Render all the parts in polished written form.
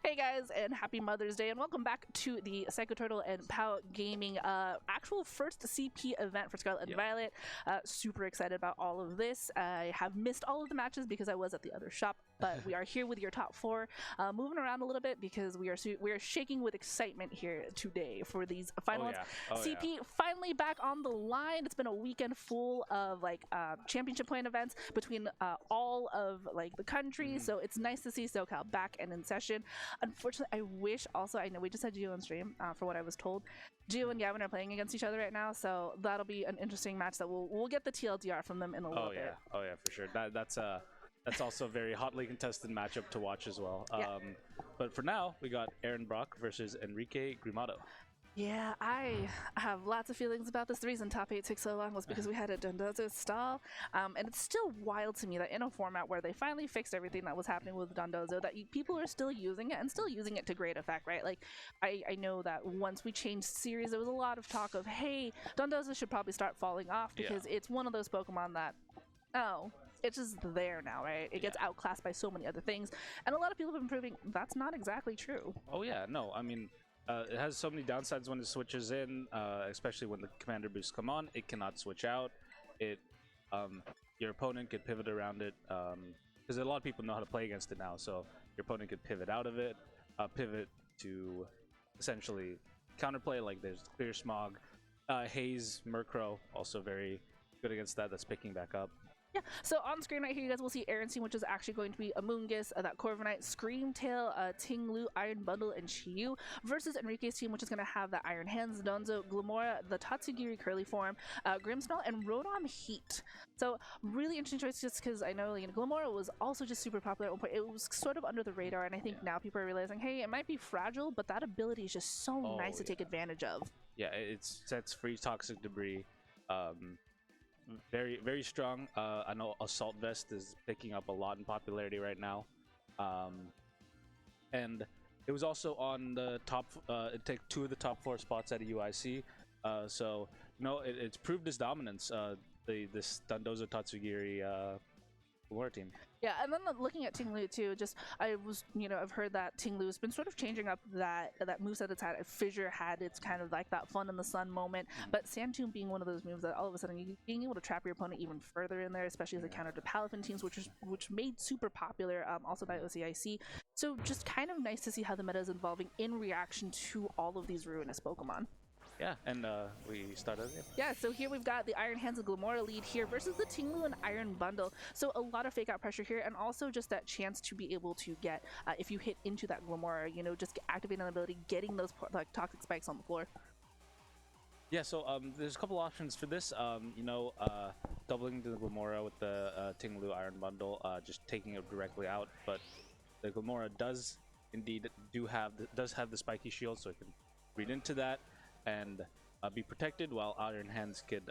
Hey guys, and happy Mother's Day, and welcome back to the Psycho Turtle and Pow Gaming actual first CP event for Scarlet and Violet. Super excited about all of this. I have missed all of the matches because I was at the other shop, but we are here with your top four, moving around a little bit because we are shaking with excitement here today for these finals. CP finally back on the line. It's been a weekend full of like championship point events between all of like the country, so it's nice to see SoCal back and in session. Unfortunately, I wish also, I know we just had Gio on stream for what I was told. Gio and Gavin are playing against each other right now, so that'll be an interesting match that we'll get the TLDR from them in a little bit. Oh yeah, for sure. That's also a very hotly contested matchup to watch as well. But for now, we got Brok versus Enrique Grimaldo. Yeah, I have lots of feelings about this. The reason top 8 took so long was because we had a Dondozo stall, and it's still wild to me that in a format where they finally fixed everything that was happening with Dondozo, that people are still using it and still using it to great effect, right? Like, I know that once we changed series, there was a lot of talk of, hey, Dondozo should probably start falling off because it's one of those Pokemon that, it's just there now, right? It gets outclassed by so many other things, and a lot of people have been proving that's not exactly true. Oh yeah, no, I mean, it has so many downsides when it switches in, especially when the commander boosts come on. It cannot switch out. Your opponent could pivot around it, because a lot of people know how to play against it now. So your opponent could pivot out of it, pivot to essentially counterplay. Like there's Clear Smog, Haze, Murkrow, also very good against that. That's picking back up. Yeah, so on screen right here, you guys will see Aaron's team, which is actually going to be Amoonguss, that Corviknight, Screamtail, Tinglu, Iron Bundle, and Chiyu, versus Enrique's team, which is going to have the Iron Hands, Donzo, Glamora, the Tatsugiri Curly Form, Grimmsnarl, and Rotom Heat. So really interesting choice, just because I know Glamora was also just super popular at one point. It was sort of under the radar, and I think now people are realizing, hey, it might be fragile, but that ability is just so nice to take advantage of. Yeah, it sets free toxic debris. Very, very strong. I know Assault Vest is picking up a lot in popularity right now. And it was also on the top, it took 2 of the top 4 spots at a UIC. So, it's proved its dominance, this Dondozo Tatsugiri War team. Yeah, and then looking at Tinglu too, I've heard that Tinglu's been sort of changing up that moveset it's had. Fissure had its kind of like that fun in the sun moment, but Sand Tomb being one of those moves that all of a sudden being able to trap your opponent even further in there, especially as a counter to Palafin teams, which made super popular, also by OCIC. So just kind of nice to see how the meta is evolving in reaction to all of these ruinous Pokemon. Yeah, and we started again. Yeah, so here we've got the Iron Hands and Glamora lead here versus the Tinglu and Iron Bundle. So a lot of fake out pressure here, and also just that chance to be able to get, if you hit into that Glamora, just activating an ability, getting those like toxic spikes on the floor. Yeah, so there's a couple options for this. Doubling the Glamora with the Tinglu Iron Bundle, just taking it directly out. But the Glamora does indeed have the spiky shield, so it can read into that and be protected, while Iron Hands could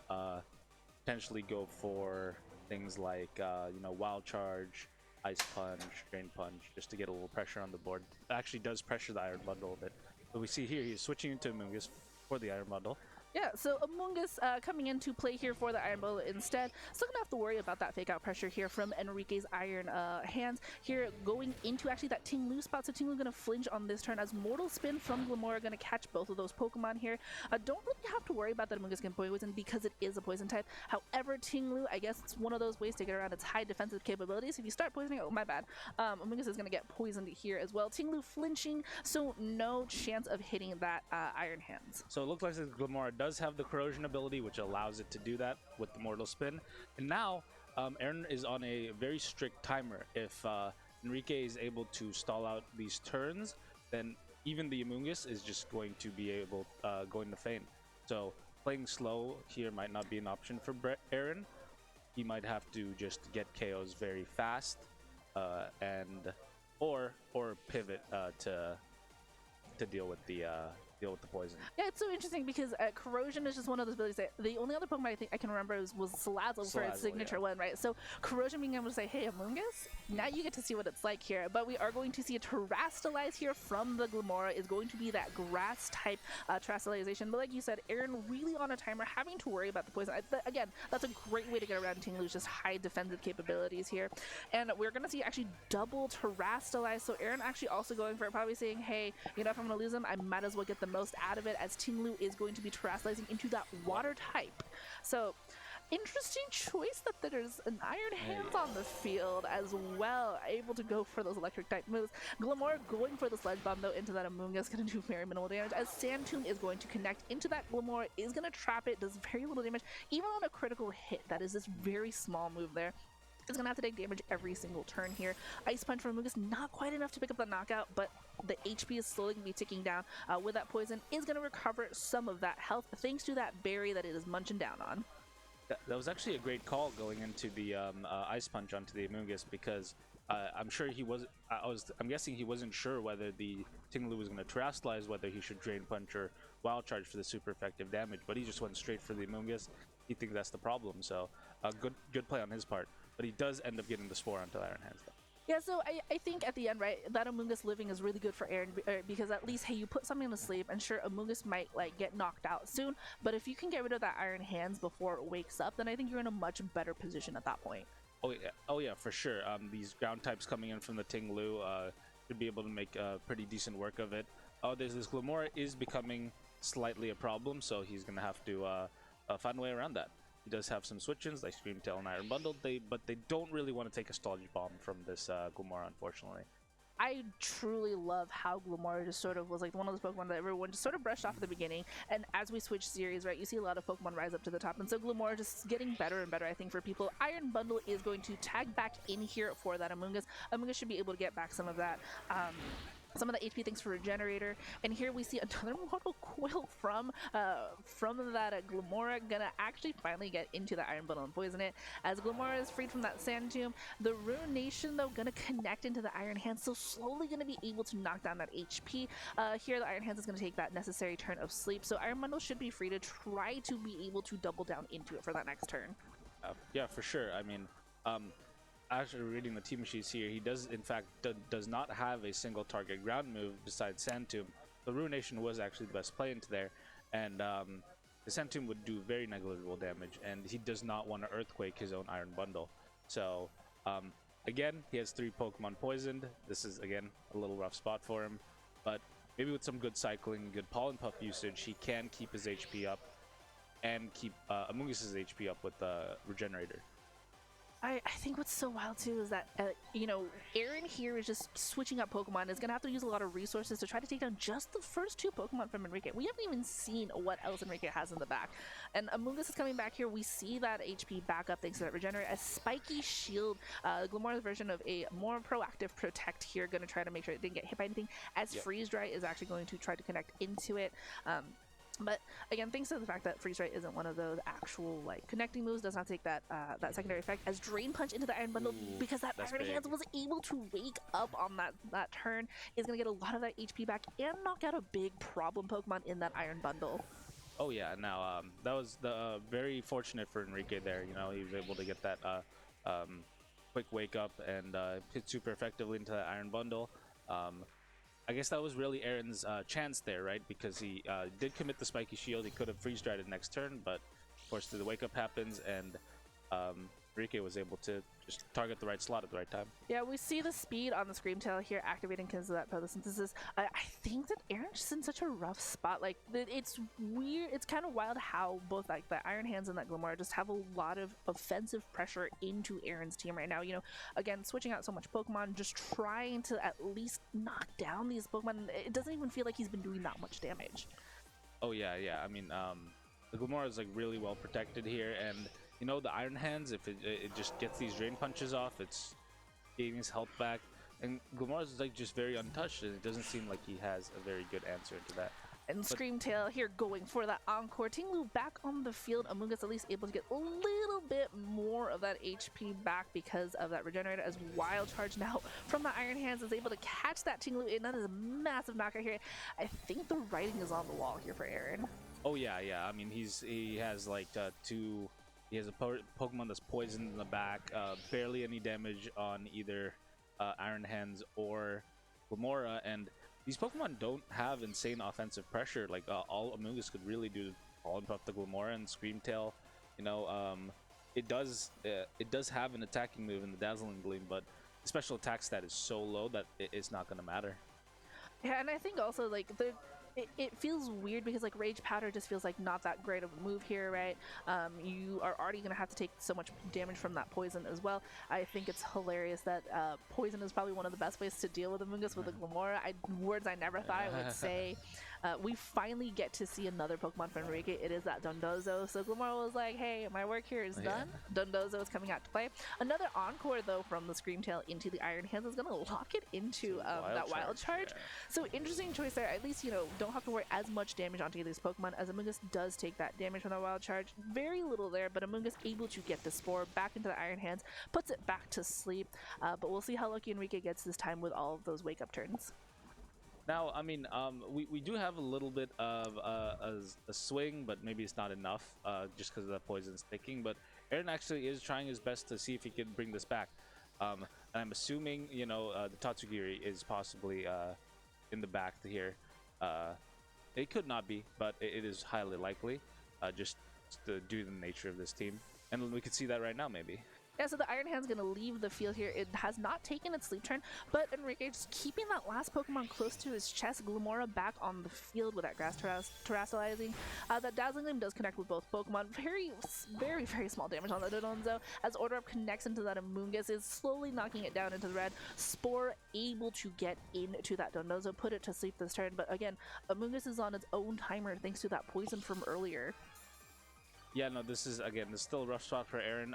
potentially go for things like Wild Charge, Ice Punch, Drain Punch, just to get a little pressure on the board. It actually does pressure the Iron Bundle a bit. But we see here he's switching into Amoonguss for the Iron Bundle. Yeah, so Amoonguss coming into play here for the Iron Bundle instead. Still gonna have to worry about that fake out pressure here from Enrique's Iron Hands. Here going into actually that Tinglu spot, so Tinglu gonna flinch on this turn as Mortal Spin from Glamora gonna catch both of those Pokemon here. Don't really have to worry about that Amoonguss can poison because it is a poison type. However, Tinglu, I guess it's one of those ways to get around its high defensive capabilities. If you start poisoning, oh my bad, Amoonguss is gonna get poisoned here as well. Tinglu flinching, so no chance of hitting that Iron Hands. So it looks like the Glamora does have the corrosion ability, which allows it to do that with the Mortal Spin. And now Aaron is on a very strict timer. If Enrique is able to stall out these turns, then even the Amoonguss is just going to be able going to feint. So playing slow here might not be an option for Aaron. He might have to just get KOs very fast, or pivot to deal with the deal with the poison. Yeah, it's so interesting because Corrosion is just one of those abilities that the only other Pokemon I think I can remember was Salazzle for its signature one, right? So Corrosion being able to say, hey, Amoonguss, now you get to see what it's like here. But we are going to see a Terrastalize here from the Glimmora. Is going to be that grass type Terrastalization. But like you said, Aaron really on a timer, having to worry about the poison. Again, that's a great way to get around Tinglu's just high defensive capabilities here. And we're going to see actually double Terrastalize. So Aaron actually also going for it, probably saying, hey, you know, if I'm going to lose him, I might as well get the most out of it, as Tinglu is going to be Terrastalizing into that water type. So interesting choice that there's an Iron Hands on the field as well, able to go for those electric type moves. Glimmora going for the Sledge Bomb though into that Amoonguss, going to do very minimal damage, as Sand Tomb is going to connect into that Glimmora, is going to trap it, does very little damage, even on a critical hit. That is this very small move there. It's going to have to take damage every single turn here. Ice Punch from Amoonguss, not quite enough to pick up the knockout, but the HP is slowly going to be ticking down. With that poison, is going to recover some of that health thanks to that berry that it is munching down on. That was actually a great call going into the Ice Punch onto the Amoonguss, because I'm sure he was. I'm guessing he wasn't sure whether the Tinglu was going to Terrastalize, whether he should Drain Punch or Wild Charge for the super effective damage. But he just went straight for the Amoonguss. He thinks that's the problem. So good play on his part. But he does end up getting the Spore onto Iron Hands though. Yeah, so I think at the end, right, that Amoonguss living is really good for Aaron, because at least, hey, you put something to sleep, and sure, Amoonguss might, like, get knocked out soon, but if you can get rid of that Iron Hands before it wakes up, then I think you're in a much better position at that point. Oh yeah, for sure. These ground types coming in from the Tinglu should be able to make pretty decent work of it. Oh, there's this Glimmora is becoming slightly a problem, so he's going to have to find a way around that. He does have some switch-ins like Scream Tail and Iron Bundle, but they don't really want to take a Sludge Bomb from this Glimmora, unfortunately. I truly love how Glimmora just sort of was like one of those Pokemon that everyone just sort of brushed off at the beginning, and as we switch series, right, you see a lot of Pokemon rise up to the top, and so Glimmora just getting better and better, I think, for people. Iron Bundle is going to tag back in here for that Amoonguss. Amoonguss should be able to get back some of that some of the HP thanks for Regenerator, and here we see another Mortal Coil from that Glimmora, gonna actually finally get into the Iron Bundle and poison it, as Glimmora is freed from that Sand Tomb. The Ruination though gonna connect into the Iron Hands, so slowly gonna be able to knock down that HP. Here the Iron Hands is gonna take that necessary turn of sleep, so Iron Bundle should be free to try to be able to double down into it for that next turn. Yeah, for sure. I mean, actually reading the team sheets here, he does in fact does not have a single target ground move besides Sand Tomb. The Ruination was actually the best play into there, and the Sand Tomb would do very negligible damage, and he does not want to Earthquake his own Iron Bundle. So again, he has 3 Pokemon poisoned. This is again a little rough spot for him, but maybe with some good cycling, good Pollen Puff usage, he can keep his HP up and keep Amoonguss's HP up with the Regenerator. I think what's so wild too is that, you know, Aaron here is just switching up Pokemon, is going to have to use a lot of resources to try to take down just the first 2 Pokemon from Enrique. We haven't even seen what else Enrique has in the back. And Amoonguss is coming back here. We see that HP back up thanks to that Regenerate. A Spiky Shield, Glimmora's version of a more proactive Protect here, going to try to make sure it didn't get hit by anything, as Freeze Dry is actually going to try to connect into it. But again, thanks to the fact that Freeze Dry isn't one of those actual like connecting moves, does not take that that secondary effect, as Drain Punch into the Iron Bundle, because that Iron Hands was able to wake up on that turn, is going to get a lot of that HP back and knock out a big problem Pokemon in that Iron Bundle. Oh yeah, now that was very fortunate for Enrique there. You know, he was able to get that quick wake up and hit super effectively into that Iron Bundle. I guess that was really Aaron's chance there, right? Because he did commit the Spiky Shield. He could have freeze dried it next turn, but of course the wake up happens, and Enrique was able to just target the right slot at the right time. Yeah, we see the speed on the Scream Tail here activating because of that photosynthesis. I think that Aaron's just in such a rough spot. Like, it's weird. It's kind of wild how both like the Iron Hands and that Glimmora just have a lot of offensive pressure into Aaron's team right now. You know, again, switching out so much Pokemon, just trying to at least knock down these Pokemon. It doesn't even feel like he's been doing that much damage. Oh yeah. I mean, the Glimmora is like really well protected here, and you know, the Iron Hands, if it just gets these Drain Punches off, it's gaining his health back. And Glimmora is like just very untouched, and it doesn't seem like he has a very good answer to that. And Screamtail here going for that encore. Tinglu back on the field. Amoonguss at least able to get a little bit more of that HP back because of that regenerator, as Wild Charge now from the Iron Hands is able to catch that Tinglu in. That is a massive knockout here. I think the writing is on the wall here for Aaron. Oh yeah. I mean, he has like two. He has a Pokemon that's poisoned in the back. Barely any damage on either Iron Hands or Glimmora, and these Pokemon don't have insane offensive pressure. Like all Amoonguss could really do is Pollen Puff the Glimmora and Screamtail. You know, it does have an attacking move in the Dazzling Gleam, but the special attack stat is so low that it's not going to matter. Yeah, and I think also like it feels weird because like Rage Powder just feels like not that great of a move here, right? You are already going to have to take so much damage from that poison as well. I think it's hilarious that poison is probably one of the best ways to deal with Amoonguss with a Glimmora. Words I never thought I would say. We finally get to see another Pokemon from Enrique. It is that Dondozo. So Glimmora was like, hey, my work here is done. Dondozo is coming out to play. Another encore though from the Screamtail into the Iron Hands is going to lock it into that Wild Charge. Yeah. So interesting choice there. At least, you know, don't have to worry as much damage onto these Pokemon, as Amoonguss does take that damage from the Wild Charge. Very little there, but Amoonguss able to get the Spore back into the Iron Hands, puts it back to sleep. But we'll see how lucky Enrique gets this time with all of those wake-up turns. Now, I mean, we do have a little bit of a swing, but maybe it's not enough just because of the poison sticking. But Aaron actually is trying his best to see if he can bring this back. And I'm assuming, you know, the Tatsugiri is possibly in the back here. It could not be, but it is highly likely, just due to the nature of this team. And we could see that right now, maybe. Yeah, so the Iron Hand's going to leave the field here. It has not taken its sleep turn, but Enrique just keeping that last Pokemon close to his chest. Glimmora back on the field with that Grass Terrassalizing. That Dazzling Gleam does connect with both Pokemon. Very small damage on the Dodonzo, as Order Up connects into that Amoonguss, is slowly knocking it down into the red. Spore able to get into that Dondozo, put it to sleep this turn, but again, Amoonguss is on its own timer thanks to that poison from earlier. Yeah, no, this is still a rough spot for Aaron.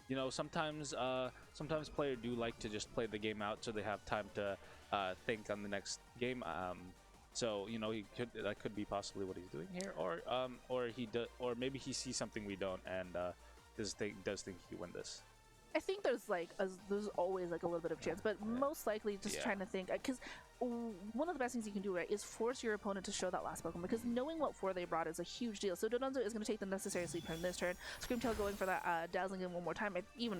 You know, sometimes players do like to just play the game out so they have time to think on the next game. So you know, that could be possibly what he's doing here, or maybe he sees something we don't and does think he can win this. I think there's always like a little bit of chance, but most likely just trying to think, because one of the best things you can do, right, is force your opponent to show that last Pokemon, because knowing what four they brought is a huge deal. So Dodonzo is going to take the necessary sleep turn this turn. Screamtail going for that Dazzling in one more time. Even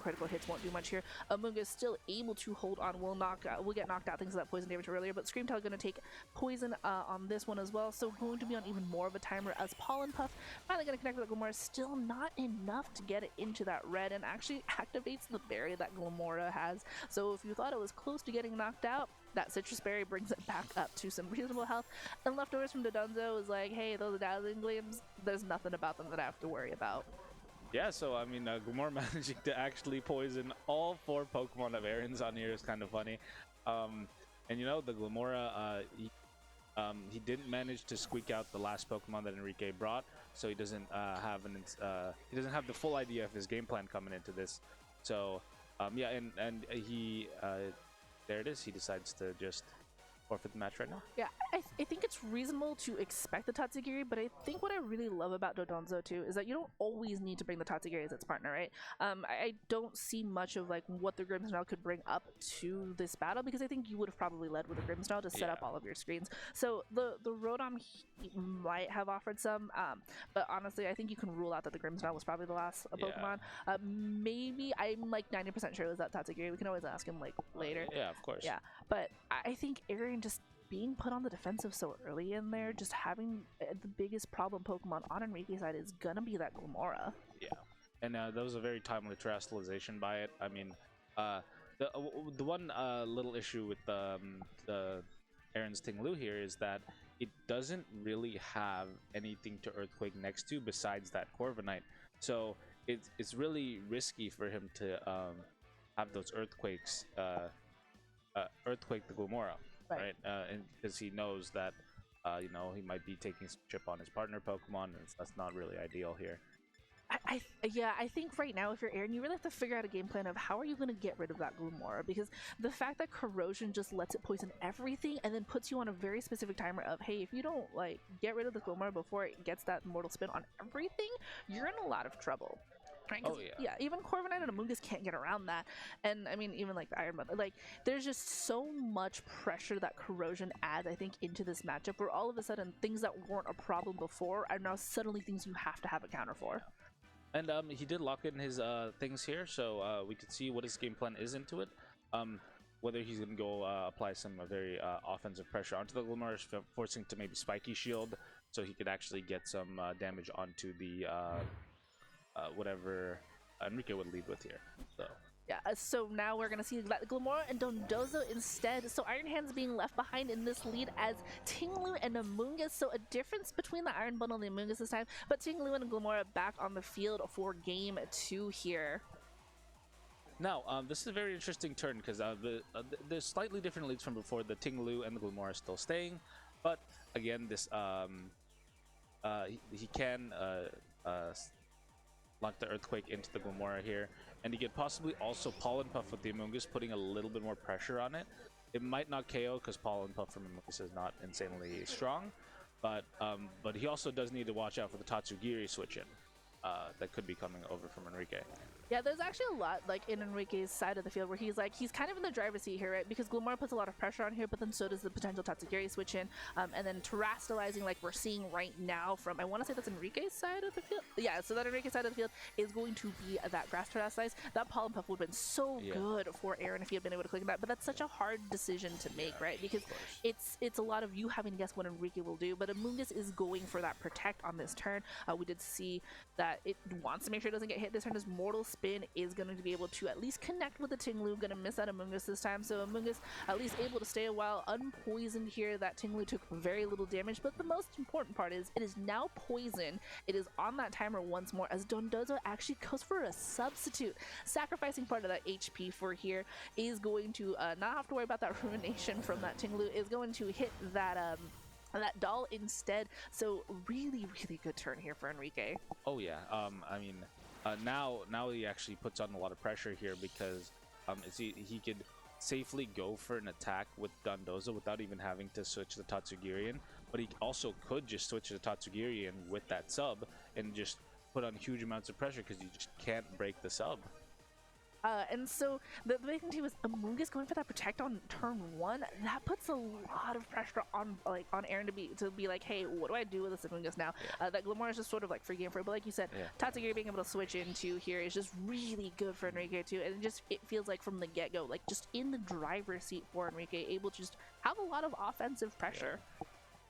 critical hits won't do much here. Amoonguss still able to hold on. We'll get knocked out thanks to that poison damage earlier, but Screamtail going to take poison on this one as well. So going to be on even more of a timer, as Pollen Puff finally going to connect with the Glimmora. Still not enough to get it into that red, and actually activates the berry that Glimmora has. So if you thought it was close to getting knocked out, that Citrus Berry brings it back up to some reasonable health. And leftovers from Dodonzo is like, hey, those Dazzling Gleams, there's nothing about them that I have to worry about. Yeah, so I mean, Glimmora managing to actually poison all four Pokemon of Aaron's on here is kind of funny. And you know, the Glimmora, he didn't manage to squeak out the last Pokemon that Enrique brought, so he doesn't have the full idea of his game plan coming into this. So yeah, and he there it is. He decides to just forfeit the match right now. Yeah, I think it's reasonable to expect the Tatsugiri, but I think what I really love about Dodonzo too is that you don't always need to bring the Tatsugiri as its partner, right? I don't see much of like what the Grimmsnarl could bring up to this battle, because I think you would have probably led with the Grimmsnarl to set up all of your screens. So the Rotom might have offered some, but honestly, I think you can rule out that the Grimmsnarl was probably the last Pokemon. Maybe I'm like 90% sure it was that Tatsugiri. We can always ask him like later. Yeah, of course. Yeah, but I think Aaron just being put on the defensive so early in there, just having the biggest problem Pokemon on Enrique's side is gonna be that Glimmora. Yeah, and that was a very timely terrestrialization by it. I mean, the one little issue with the Aaron's Tinglu here is that it doesn't really have anything to Earthquake next to besides that Corviknight. So it's really risky for him to have those Earthquakes, Earthquake the Glimmora. Right, and because he knows that, you know, he might be taking some chip on his partner Pokemon, and that's not really ideal here. I think right now, if you're Aaron, you really have to figure out a game plan of how are you going to get rid of that Glumora, because the fact that corrosion just lets it poison everything and then puts you on a very specific timer of, hey, if you don't like get rid of the Glumora before it gets that mortal spin on everything, you're in a lot of trouble. Right? Oh yeah. Yeah, even Corviknight and Amoonguss can't get around that. And I mean, even like the Iron Mother, like there's just so much pressure that corrosion adds, I think, into this matchup, where all of a sudden things that weren't a problem before are now suddenly things you have to have a counter for. And he did lock in his things here, so we could see what his game plan is into it. Whether he's going to go apply some very offensive pressure onto the Glumora, forcing to maybe Spiky Shield, so he could actually get some damage onto the whatever Enrique would lead with here. So. Yeah, so now we're going to see that Glumora and Dondozo instead. So Iron Hands being left behind in this lead as Ting-Lu and Amoonguss. So a difference between the Iron Bundle and the Amoonguss this time. But Ting-Lu and Glumora back on the field for game 2 here. Now, this is a very interesting turn because there's slightly different leads from before. The Ting-Lu and the Glumora are still staying. But again, this he can launch the Earthquake into the Glumora here, and he could possibly also Pollen Puff with the Amoonguss, putting a little bit more pressure on it. It might not KO because Pollen Puff from Amoonguss is not insanely strong, but he also does need to watch out for the Tatsugiri switch in that could be coming over from Enrique. Yeah, there's actually a lot like in Enrique's side of the field where he's kind of in the driver's seat here, right? Because Glumora puts a lot of pressure on here, but then so does the potential Tatsugiri switch in, and then terastallizing like we're seeing right now from, I want to say that's Enrique's side of the field. Yeah, so that Enrique's side of the field is going to be that grass terastallize. That Pollen Puff would have been so good for Aaron if he had been able to click that, but that's such a hard decision to make, right? Because it's a lot of you having to guess what Enrique will do, but Amoonguss is going for that protect on this turn. We did see that it wants to make sure it doesn't get hit this turn. His mortal spin is going to be able to at least connect with the Ting-Lu. Going to miss that Amoonguss this time, so Amoonguss at least able to stay a while unpoisoned here. That Ting-Lu took very little damage, but the most important part is it is now poisoned. It is on that timer once more as Dondozo actually goes for a substitute, sacrificing part of that HP for here. Is going to not have to worry about that ruination from that Ting-Lu, is going to hit that doll instead. So really good turn here for Enrique. Oh yeah, I mean, now he actually puts on a lot of pressure here because he could safely go for an attack with Dondozo without even having to switch the Tatsugiri in, but he also could just switch the Tatsugiri in with that sub and just put on huge amounts of pressure because you just can't break the sub. And so the big thing too is Amoonguss going for that protect on turn 1. That puts a lot of pressure on Aaron to be like, hey, what do I do with this Amoonguss now? Yeah. That Glumora is just sort of like free game for it, but like you said, Tatsugiri being able to switch into here is just really good for Enrique too, and it feels like from the get-go, like just in the driver's seat for Enrique, able to just have a lot of offensive pressure.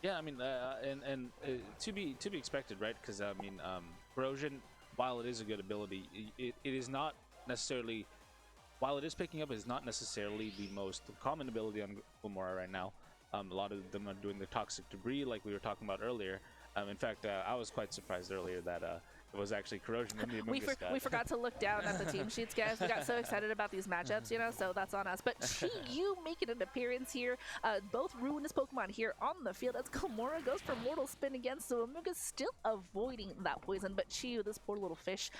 Yeah, I mean, and to be expected, right? Because I mean, corrosion, while it is a good ability, it is not necessarily, while it is picking up, it is not necessarily the most common ability on Glumora right now. A lot of them are doing the toxic debris like we were talking about earlier. In fact, I was quite surprised earlier that it was actually corrosion in the Amoonguss we forgot to look down at the team sheets, guys. We got so excited about these matchups, you know, so that's on us. But Chi-Yu making an appearance here. Both ruinous Pokemon here on the field as Glumora goes for Mortal Spin again, so Amoonguss still avoiding that poison, but Chi-Yu, this poor little fish,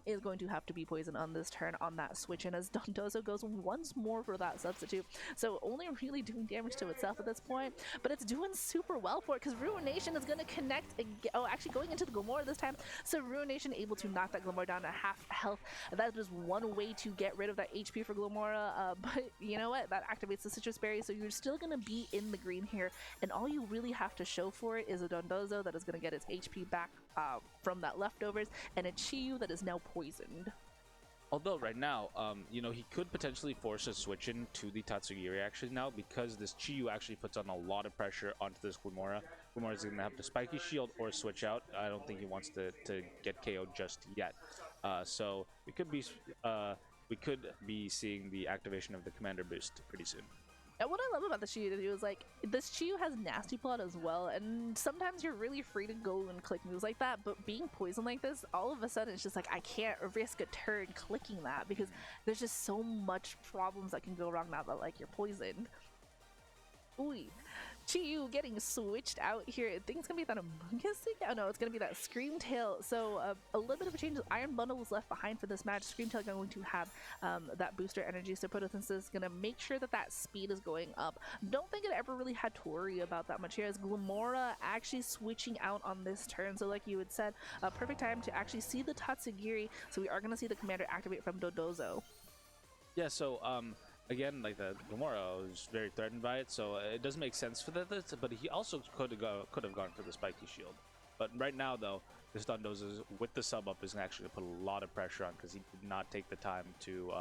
is going to have to be poisoned on this turn on that switch in as Dondozo goes once more for that substitute. So only really doing damage to itself at this point, but it's doing super well for it because Ruination is going to connect again. Oh, actually going into the Glumora this time. So Ruination able to knock that Glumora down to half health. That is one way to get rid of that HP for Glumora, but you know what? That activates the Citrus Berry, so you're still going to be in the green here, and all you really have to show for it is a Dondozo that is going to get its HP back from that leftovers, and a Chi-Yu that is now poisoned. Although right now, you know, he could potentially force a switch in to the Tatsugiri actually now because this Chi-Yu actually puts on a lot of pressure onto this Glumora. Glumora is going to have to Spiky Shield or switch out. I don't think he wants to get KO'd just yet. So we could be seeing the activation of the Commander Boost pretty soon. And what I love about the Chi-Yu is like this Chi-Yu has Nasty Plot as well, and sometimes you're really free to go and click moves like that, but being poisoned like this, all of a sudden it's just like I can't risk a turn clicking that because there's just so much problems that can go wrong now that like you're poisoned. Ooh. Chiyu getting switched out here. I think it's gonna be that Amogus thing. Oh no, it's gonna be that Screamtail. So a little bit of a change. Iron Bundle was left behind for this match. Screamtail going to have that booster energy. So Photosynthesis is gonna make sure that that speed is going up. Don't think it ever really had to worry about that much here. As Glamora actually switching out on this turn. So like you had said, a perfect time to actually see the Tatsugiri. So we are gonna see the commander activate from Dodozo. Yeah. So again, like the Gamora was very threatened by it, so it does make sense for that. But he also could have gone for the spiky shield. But right now, though, this Dondozo with the sub up is actually put a lot of pressure on because he did not take the time to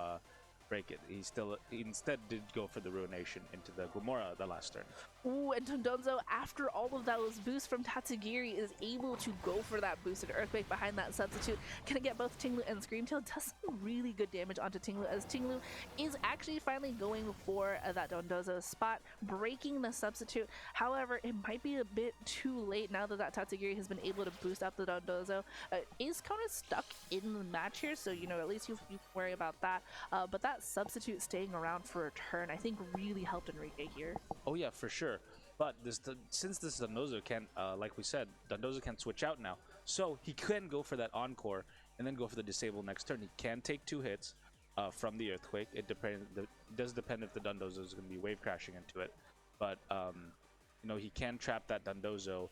break it. He instead did go for the Ruination into the Gamora the last turn. Ooh, and Dondozo, after all of those boosts from Tatsugiri, is able to go for that boosted Earthquake behind that substitute. Gonna get both Tinglu and Screamtail. Does some really good damage onto Tinglu, as Tinglu is actually finally going for that Dondozo spot, breaking the substitute. However, it might be a bit too late now that that Tatsugiri has been able to boost up the Dondozo. Is kind of stuck in the match here, so you know, at least you worry about that. But that substitute staying around for a turn, I think, really helped Enrique here. Oh yeah, for sure. But since this Dondozo can't, like we said, Dondozo can't switch out now, so he can go for that Encore and then go for the Disable next turn. He can take 2 hits from the Earthquake. It does depend if the Dondozo is going to be wave crashing into it, but you know, he can trap that Dondozo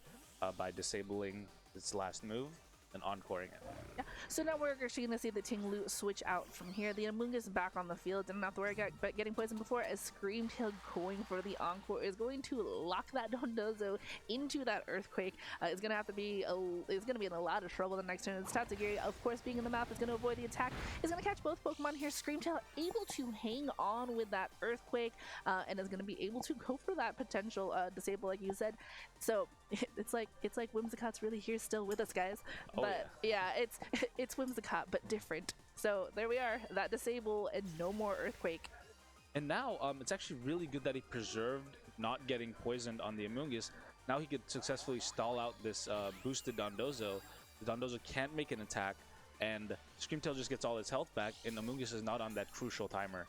by disabling its last move and encoring it. Yeah. So now we're actually going to see the Tinglu switch out from here. The Amoongus back on the field. Didn't have to worry about getting poisoned before, as Screamtail going for the Encore is going to lock that Dondozo into that Earthquake. It's going to have to be it's going to be in a lot of trouble the next turn. It's Tatsugiri, of course, being in the map, is going to avoid the attack. Is going to catch both Pokemon here. Screamtail able to hang on with that Earthquake and is going to be able to go for that potential disable, like you said. So it's like Whimsicott's really here still with us, guys. Oh, but yeah, it's Whimsicott, but different. So there we are, that disable and no more Earthquake. And now it's actually really good that he preserved not getting poisoned on the Amoongus. Now he could successfully stall out this boosted Dondozo. The Dondozo can't make an attack, and Screamtail just gets all his health back, and Amoongus is not on that crucial timer.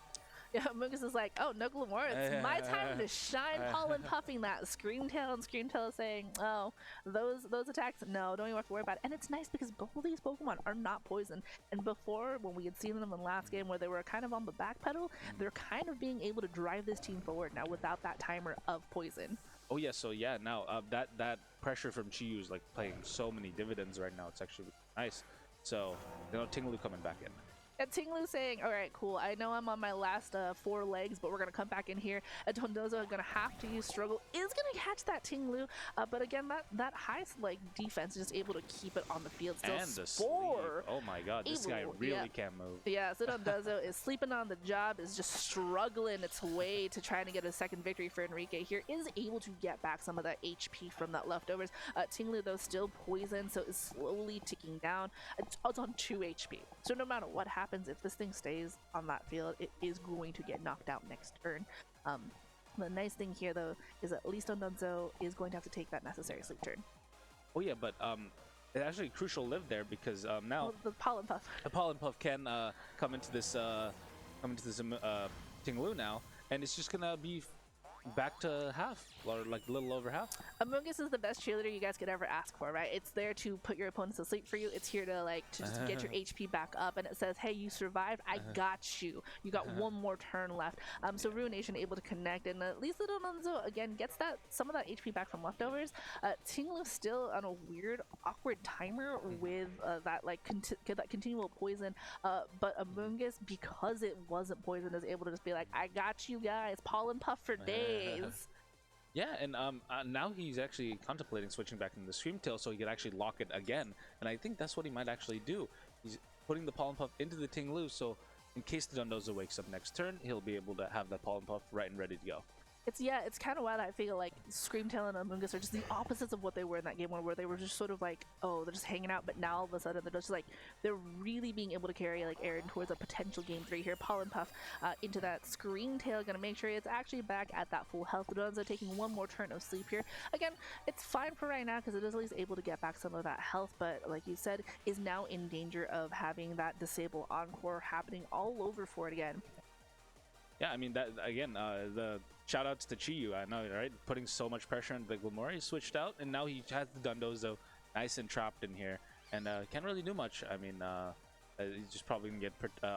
Yeah, Amoongus is like, oh, no Glamora, it's my time to shine. Pollen puffing that Screamtail, and Screamtail is saying, oh, those attacks, no, don't even have to worry about it. And it's nice because both of these Pokemon are not poisoned. And before, when we had seen them in the last game where they were kind of on the back pedal, they're kind of being able to drive this team forward now without that timer of poison. Oh yeah, so yeah, now that pressure from Chiyu is like playing so many dividends right now. It's actually nice. So, you know, Tinglu coming back in. And Tinglu saying, all right, cool, I know I'm on my last 4 legs, but we're going to come back in here. Dondozo going to have to use Struggle, is going to catch that Tinglu. But again, that high like defense is just able to keep it on the field. Still and the Spore. Oh my god, this guy really can't move. Yeah, so Dondozo is sleeping on the job, is just struggling its way to trying to get a second victory for Enrique here. Is able to get back some of that HP from that leftovers. Tinglu, though, still poisoned, so is slowly ticking down. It's on 2 HP. So no matter what happens, if this thing stays on that field, it is going to get knocked out next turn. The nice thing here, though, is at least Dondozo is going to have to take that necessary sleep turn. Oh yeah, but it actually crucial live there because now the Pollen Puff. The Pollen Puff can come into this Tinglu now, and it's just gonna be back to half, or like a little over half. Amoongus is the best cheerleader you guys could ever ask for, right? It's there to put your opponents to sleep for you. It's here to to just get your HP back up, and it says, hey, you survived, I got you. You got one more turn left. So Ruination able to connect, and at least little Dondozo again gets some of that HP back from leftovers. Tinglu still on a weird, awkward timer with that continual poison, but Amoongus, because it wasn't poison, is able to just be like, I got you guys, Pollen Puff for days. Yeah, and now he's actually contemplating switching back into the Screamtail so he could actually lock it again, and I think that's what he might actually do. He's putting the Pollen Puff into the Tinglu, so in case the Dondozo wakes up next turn, he'll be able to have that Pollen Puff right and ready to go. It's kind of wild. I feel like Screamtail and Amoongus are just the opposites of what they were in that game one, where they were just sort of like, oh, they're just hanging out, but now all of a sudden they're just like, they're really being able to carry like Aaron towards a potential game 3 here. Pollen Puff into that Screamtail, gonna make sure it's actually back at that full health. Dondozo taking one more turn of sleep here. Again, it's fine for right now because it is at least able to get back some of that health, but like you said, is now in danger of having that disable Encore happening all over for it again. Yeah, I mean, that again, the shout outs to Chiyu, I know, right? Putting so much pressure on the Glamora. He switched out, and now he has the Dundozo nice and trapped in here, and can't really do much. I mean, he's just probably gonna get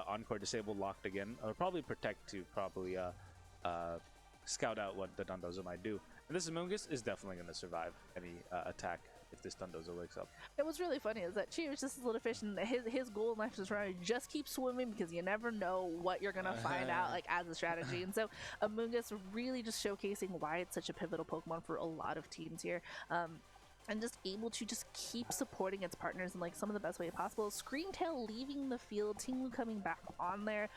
Encore disabled locked again, or probably Protect to probably scout out what the Dundozo might do. And this Amoonguss is definitely gonna survive any attack if this Dundozo wakes up. It was really funny is that Chi was just a little fish, and his goal in life is trying to just keep swimming because you never know what you're gonna find out like as a strategy. And so Amoonguss really just showcasing why it's such a pivotal Pokemon for a lot of teams here. And just able to just keep supporting its partners in like some of the best way possible. Screamtail leaving the field, Tinglu coming back on there.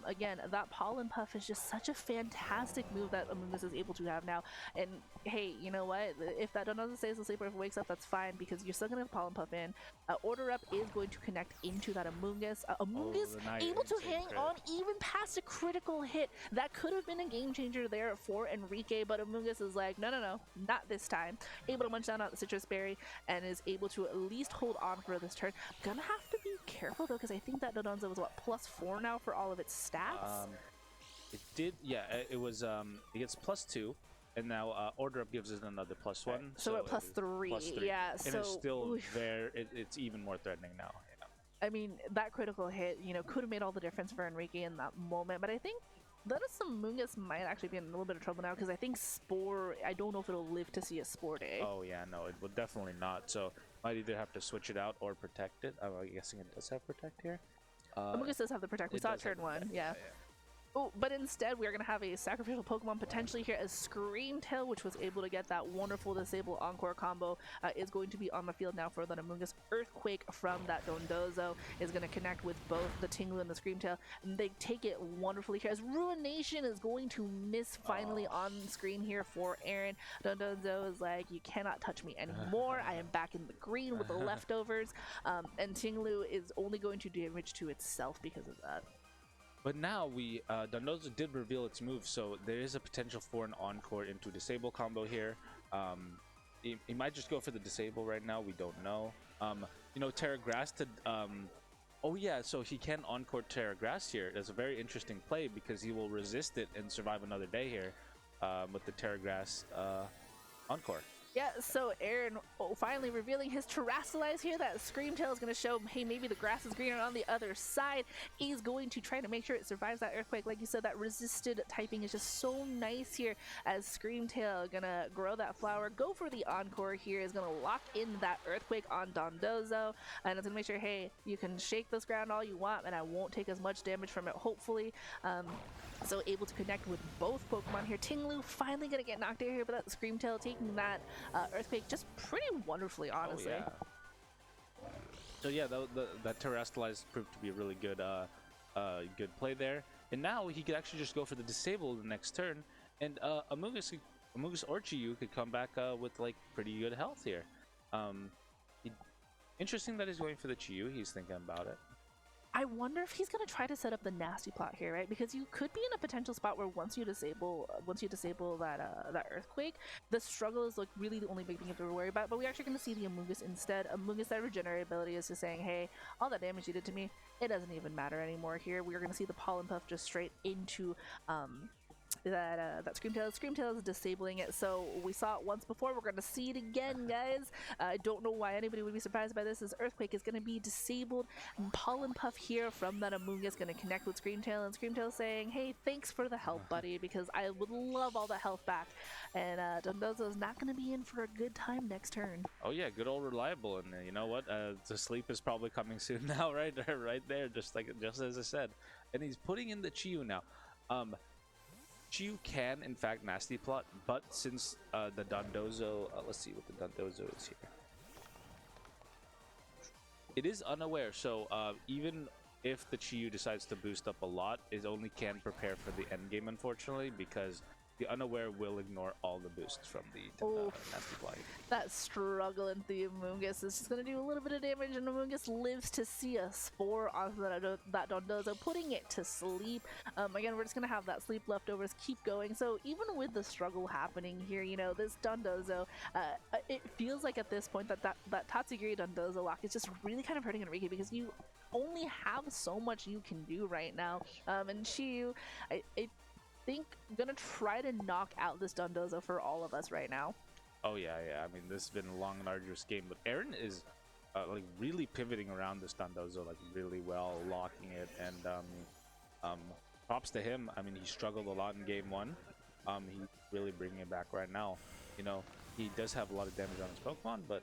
Again, that Pollen Puff is just such a fantastic move that Amoonguss is able to have now. And hey, you know what? If that Dundozo stays asleep or if it wakes up, that's fine because you're still gonna have Pollen Puff in. Order Up is going to connect into that Amoonguss. Amoonguss able to hang on even past a critical hit. That could have been a game changer there for Enrique, but Amoonguss is like, no, not this time. Able to munch down on the Citrus Berry and is able to at least hold on for this turn. Gonna have to be careful though because I think that Dondozo was what, +4 now for all of its stats? It did, yeah, it was, it gets +2 and now Order Up gives it another +1. Right. So at +3, yeah. And so it's still there, it's even more threatening now. I mean, that critical hit, you know, could have made all the difference for Enrique in that moment, but I think that is some Amoonguss might actually be in a little bit of trouble now because I think Spore, I don't know if it'll live to see a Spore day. Oh yeah, no, it will definitely not. So might either have to switch it out or protect it. I'm guessing it does have Protect here. Amoonguss does have the Protect. We saw it turn 1, yeah. Oh, but instead we're going to have a sacrificial Pokemon potentially here as Screamtail, which was able to get that wonderful disable Encore combo, is going to be on the field now for the Amoonguss. Earthquake from that Dondozo is going to connect with both the Tinglu and the Screamtail, and they take it wonderfully here as Ruination is going to miss finally on screen here for Aaron. Dondozo is like, you cannot touch me anymore. I am back in the green with the leftovers, and Tinglu is only going to do damage to itself because of that. But now Dondozo did reveal its move, so there is a potential for an Encore into Disable combo here. He might just go for the Disable right now, we don't know. You know, Terra Grass to... oh yeah, so he can Encore Terra Grass here. That's a very interesting play because he will resist it and survive another day here with the Terra Grass Encore. Yeah, so Aaron finally revealing his Terrastalize here. That Screamtail is going to show, hey, maybe the grass is greener on the other side. He's going to try to make sure it survives that Earthquake. Like you said, that resisted typing is just so nice here as Screamtail going to grow that flower. Go for the Encore here. Is going to lock in that Earthquake on Dondozo. And it's going to make sure, hey, you can shake this ground all you want and I won't take as much damage from it, hopefully. So able to connect with both Pokemon here. Tinglu finally going to get knocked out here, but that Screamtail taking that Earthquake just pretty wonderfully, honestly. Oh, yeah. So yeah, that Terrastalize proved to be a really good good play there. And now he could actually just go for the Disable the next turn, and Amoonguss or Chiyu could come back with like pretty good health here. Interesting that he's going for the Chiyu. He's thinking about it. I wonder if he's gonna try to set up the nasty plot here, right? Because you could be in a potential spot where once you disable that Earthquake, the struggle is like really the only big thing you have to worry about. But we're actually gonna see the Amoonguss instead. Amoonguss, that regenerate ability is just saying, hey, all that damage you did to me, it doesn't even matter anymore. Here we're gonna see the Pollen Puff just straight into that Screamtail. Screamtail is disabling it, so we saw it once before. We're going to see it again, guys. I don't know why anybody would be surprised by this. As Earthquake is going to be disabled, and Pollen Puff here from that Amoonguss is going to connect with Screamtail, and Screamtail saying, hey, thanks for the help, buddy, because I would love all the health back. And Dondozo is not going to be in for a good time next turn. Oh yeah, good old Reliable, and you know what? The sleep is probably coming soon now, right there, just as I said. And he's putting in the Chiyu now. Chiyu can, in fact, nasty plot, but since the Dondozo, let's see what the Dondozo is here. It is unaware, so even if the Chiyu decides to boost up a lot, it only can prepare for the end game, unfortunately, because the unaware will ignore all the boosts from the nasty plot. That struggle into the Amoonguss is just going to do a little bit of damage, and Amoonguss lives to see a Spore onto that Dondozo, putting it to sleep. Again, we're just going to have that sleep leftovers keep going. So even with the struggle happening here, you know, this Dondozo, it feels like at this point that Tatsugiri Dondozo lock is just really kind of hurting Enrique because you only have so much you can do right now. And Chiyu, think, gonna try to knock out this Dondozo for all of us right now. Oh yeah, yeah. I mean, this has been a long and arduous game, but Aaron is like really pivoting around this Dondozo like really well, locking it, and props to him. I mean, he struggled a lot in game one. He's really bringing it back right now. You know, he does have a lot of damage on his Pokemon, but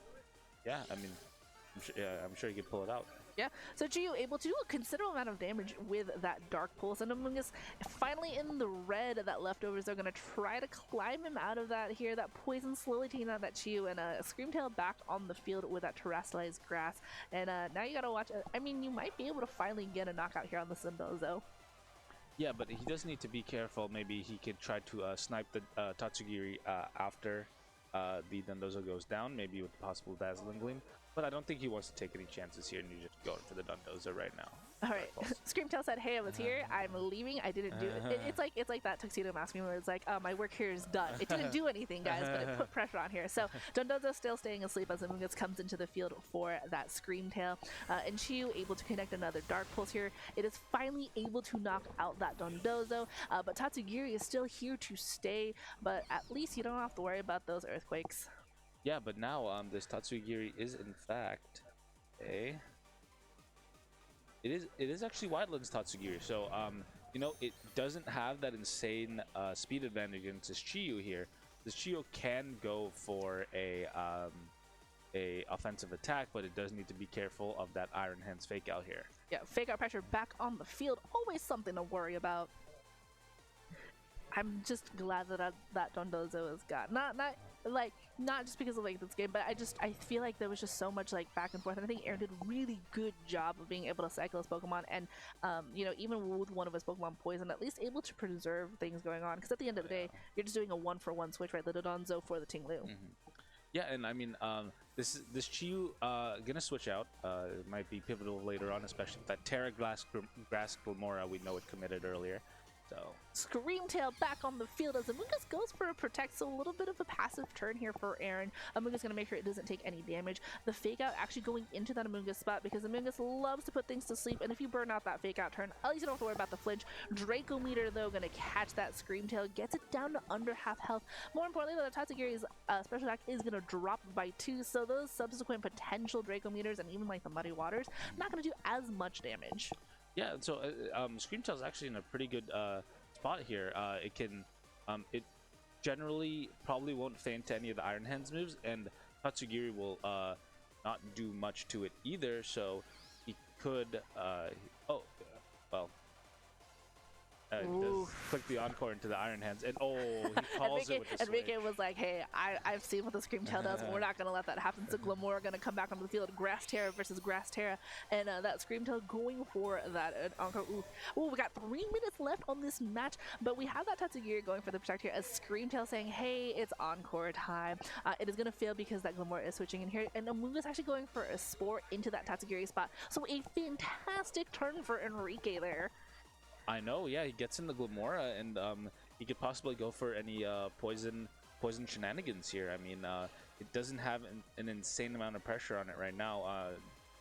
yeah, I mean, I'm sure he could pull it out. Yeah, so Gio able to do a considerable amount of damage with that Dark Pulse, and Amoonguss finally in the red. That leftovers are going to try to climb him out of that here. That poison slowly taking out that Gio, and a Screamtail back on the field with that terrestrialized grass. And now you got to watch. I mean, you might be able to finally get a knockout here on the Dondozo. Yeah, but he does need to be careful. Maybe he could try to snipe the Tatsugiri after the Dondozo goes down, maybe with the possible Dazzling Gleam. But I don't think he wants to take any chances here, and he's just going for the Dondozo right now. All right, Screamtail said, "Hey, I was here. I'm leaving. I didn't do it." It's like that Tuxedo Mask meme where it's like, "My work here is done. It didn't do anything, guys, but it put pressure on here." So Dondozo still staying asleep as Amoonguss comes into the field for that Screamtail, and Chiyu able to connect another Dark Pulse here. It is finally able to knock out that Dondozo, but Tatsugiri is still here to stay. But at least you don't have to worry about those earthquakes. Yeah, but now this Tatsugiri is in fact a. It is actually Wildlands Tatsugiri, so you know, it doesn't have that insane speed advantage against this Chiyu here. This Chiyu can go for a offensive attack, but it does need to be careful of that Iron Hands fake out here. Yeah, fake out pressure back on the field, always something to worry about. I'm just glad that that Dondozo has got not just because of like this game, but I feel like there was just so much like back and forth, and I think Aaron did a really good job of being able to cycle his Pokemon, and you know, even with one of his Pokemon poison, at least able to preserve things going on, because at the end of the day, you're just doing a 1-for-1 switch, right? The Dondozo for the Tinglu. Yeah, and I mean, this Chiyu gonna switch out. It might be pivotal later on, especially with that Terra Grass Glamora we know it committed earlier. So Screamtail back on the field as Amoonguss goes for a protect, so a little bit of a passive turn here for Aaron. Amoonguss gonna make sure it doesn't take any damage. The fake out actually going into that Amoonguss spot, because Amoonguss loves to put things to sleep, and if you burn out that fake out turn, at least you don't have to worry about the flinch. Draco Meter though gonna catch that Screamtail, gets it down to under half health. More importantly though, the Tatsugiri's special attack is gonna drop by 2, so those subsequent potential Draco Meters and even like the Muddy Waters not gonna do as much damage. yeah, so Screamtail's actually in a pretty good spot here. It can, it generally probably won't feint to any of the Iron Hands moves, and Tatsugiri will not do much to it either. So he could, oh, well. He does click the Encore into the Iron Hands, and he calls it with the Enrique was like, "Hey, I've seen what the Screamtail does, and we're not gonna let that happen." So Glamora gonna come back onto the field, Grass Terra versus Grass Terra, and that Screamtail going for that Encore. Ooh, we got 3 minutes left on this match, but we have that Tatsugiri going for the protect here as Screamtail saying, "Hey, it's Encore time." It is gonna fail because that Glamora is switching in here, and Amoonguss actually going for a Spore into that Tatsugiri spot. So a fantastic turn for Enrique there. I know, yeah, he gets in the Glamora, and he could possibly go for any poison shenanigans here. I mean, it doesn't have an insane amount of pressure on it right now.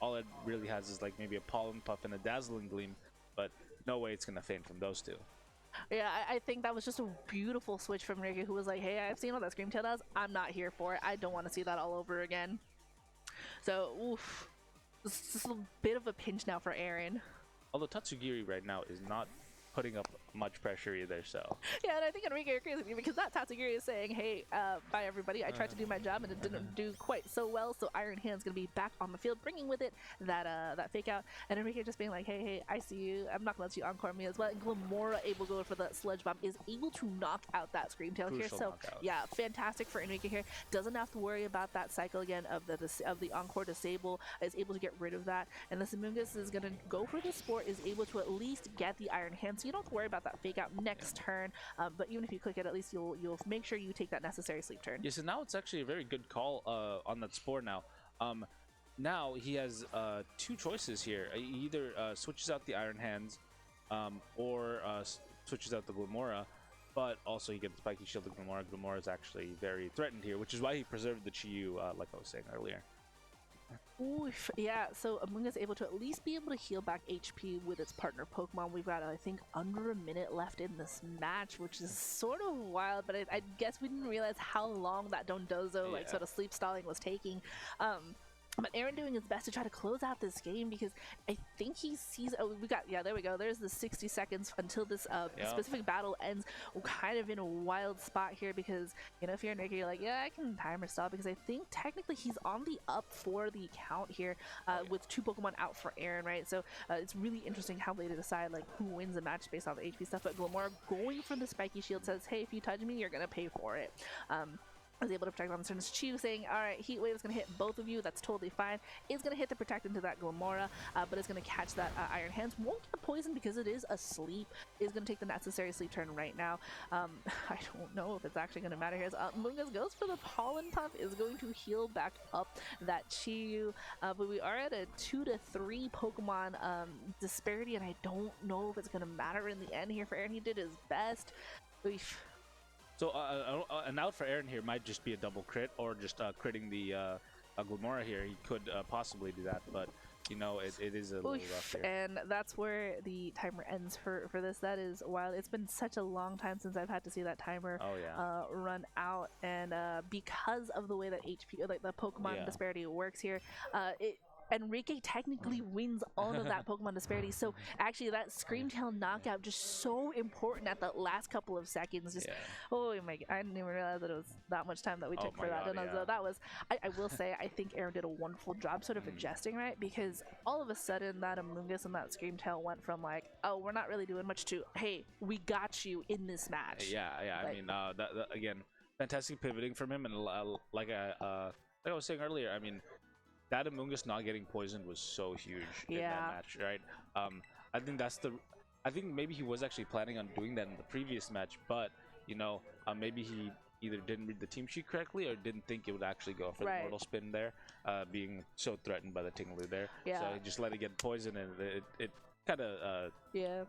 All it really has is like maybe a Pollen Puff and a Dazzling Gleam, but no way it's gonna feint from those two. Yeah, I think that was just a beautiful switch from Enrique, who was like, "Hey, I've seen what that Screamtail does. I'm not here for it. I don't want to see that all over again." So, oof, this is a bit of a pinch now for Aaron. Although Tatsugiri right now is not putting up much pressure either, so. Yeah, and I think Enrique agrees with you, because that Tatsugiri is saying, "Hey, bye everybody, I tried to do my job and it didn't do quite so well," so Iron Hand's gonna be back on the field, bringing with it that fake out, and Enrique just being like, "Hey, I see you, I'm not gonna let you Encore me as well," and Glamora able to go for the Sludge Bomb, is able to knock out that Screamtail here, so knockout. Yeah, fantastic for Enrique here, doesn't have to worry about that cycle again of the Encore disable, is able to get rid of that, and the Amoonguss is gonna go for the Sport, is able to at least get the Iron Hand, so you don't have to worry about that fake out next turn, but even if you click it, at least you'll make sure you take that necessary sleep turn. Yeah, so now it's actually a very good call on that Spore now. Now he has 2 choices here. He either switches out the Iron Hands or switches out the Glamora, but also he gets Spiky Shield to Glamora. Glamora is actually very threatened here, which is why he preserved the Chiyu, like I was saying earlier. Oof. Yeah, so Amunga's able to at least be able to heal back HP with its partner Pokemon. We've got, I think, under a minute left in this match, which is sort of wild, but I guess we didn't realize how long that Dondozo, like, sort of sleep stalling was taking. But Aaron doing his best to try to close out this game because I think he sees. Oh, we got, yeah, there we go. There's the 60 seconds until this specific battle ends. We're kind of in a wild spot here because, you know, if you're Enrique, you're like, yeah, I can timer stop because I think technically he's on the up for the count here with 2 Pokemon out for Aaron, right? So it's really interesting how they decide like who wins the match based off the HP stuff. But Glamora going for the spiky shield says, hey, if you touch me, you're gonna pay for it. Was able to protect on turns. Chew saying, all right, Heat Wave is going to hit both of you. That's totally fine. It's going to hit the protect into that Glamora, but it's going to catch that Iron Hands. Won't get poison because it is asleep. Is going to take the necessary sleep turn right now. I don't know if it's actually going to matter here. Mungus goes for the Pollen Puff. Is going to heal back up that Chiyu, but we are at a 2 to 3 Pokemon disparity, and I don't know if it's going to matter in the end here for Aaron. He did his best. So an out for Aaron here might just be a double crit or just critting the Glamora here. He could possibly do that, but you know it is a little rough here. And that's where the timer ends for this. That is wild. It's been such a long time since I've had to see that timer run out, and because of the way that HP, like the Pokemon disparity works here, Enrique technically wins all of that Pokemon disparity. So actually that Screamtail knockout just so important at the last couple of seconds. Just oh my god, I didn't even realize that it was that much time that we took for that. And that was I will say I think Aaron did a wonderful job sort of adjusting, right? Because all of a sudden that Amoonguss and that Screamtail went from like, oh, we're not really doing much to, hey, we got you in this match. Like, I mean that again, fantastic pivoting from him, and like I was saying earlier, I mean that Amoonguss not getting poisoned was so huge in that match, right? I think maybe he was actually planning on doing that in the previous match, but you know, maybe he either didn't read the team sheet correctly or didn't think it would actually go for the Mortal Spin there, being so threatened by the Tinglu there. So he just let it get poisoned, and it kind of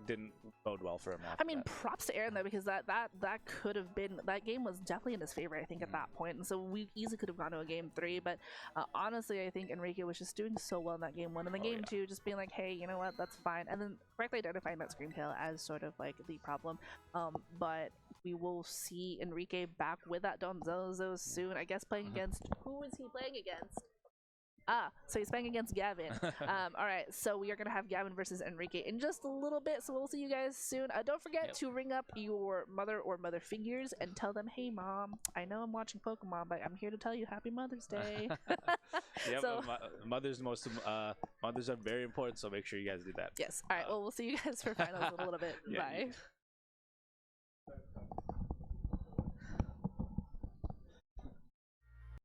didn't bode well for him. I mean, props to Aaron though, because that could have been, that game was definitely in his favor, I think, at that point, and so we easily could have gone to a game 3. But honestly, I think Enrique was just doing so well in that game 1, and the game 2, just being like, hey, you know what, that's fine, and then correctly identifying that Screamtail as sort of like the problem. But we will see Enrique back with that Donzozo soon. I guess playing against, who is he playing against? So he's playing against Gavin. All right, so we are going to have Gavin versus Enrique in just a little bit, so we'll see you guys soon. Don't forget to ring up your mother or mother figures and tell them, hey, Mom, I know I'm watching Pokemon, but I'm here to tell you Happy Mother's Day. So, mothers are very important, so make sure you guys do that. Yes. All right, well, we'll see you guys for finals in a little bit. Bye.